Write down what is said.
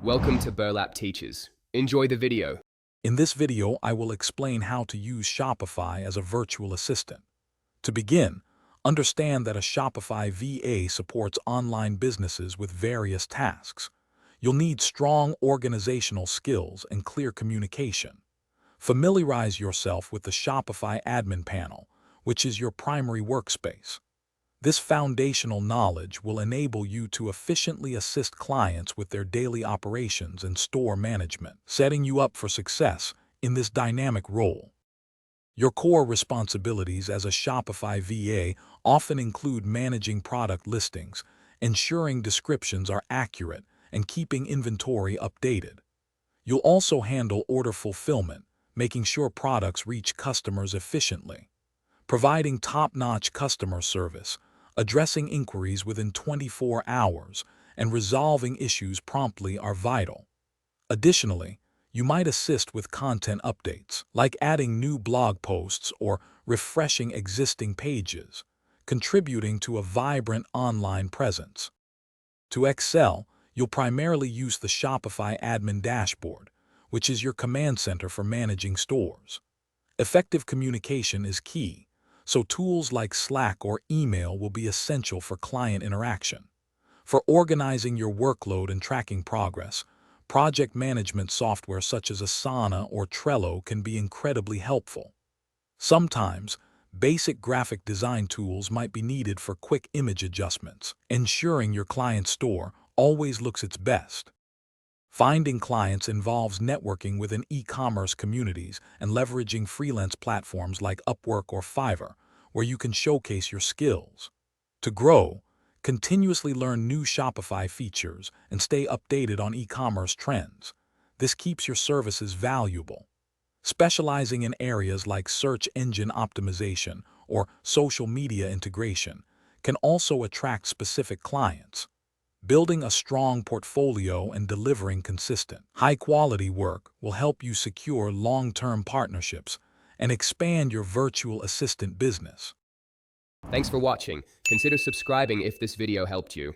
Welcome to Burlap Teachers. Enjoy the video. In this video, I will explain how to use Shopify as a virtual assistant. To begin, understand that a Shopify VA supports online businesses with various tasks. You'll need strong organizational skills and clear communication. Familiarize yourself with the Shopify admin panel, which is your primary workspace. This foundational knowledge will enable you to efficiently assist clients with their daily operations and store management, setting you up for success in this dynamic role. Your core responsibilities as a Shopify VA often include managing product listings, ensuring descriptions are accurate, and keeping inventory updated. You'll also handle order fulfillment, making sure products reach customers efficiently. Providing top-notch customer service, addressing inquiries within 24 hours, and resolving issues promptly are vital. Additionally, you might assist with content updates, like adding new blog posts or refreshing existing pages, contributing to a vibrant online presence. To excel, you'll primarily use the Shopify admin dashboard, which is your command center for managing stores. Effective communication is key, so tools like Slack or email will be essential for client interaction. For organizing your workload and tracking progress, project management software such as Asana or Trello can be incredibly helpful. Sometimes, basic graphic design tools might be needed for quick image adjustments, ensuring your client's store always looks its best. Finding clients involves networking within e-commerce communities and leveraging freelance platforms like Upwork or Fiverr, where you can showcase your skills. To grow, continuously learn new Shopify features and stay updated on e-commerce trends. This keeps your services valuable. Specializing in areas like search engine optimization or social media integration can also attract specific clients. Building a strong portfolio and delivering consistent, high-quality work will help you secure long-term partnerships and expand your virtual assistant business. Thanks for watching. Consider subscribing if this video helped you.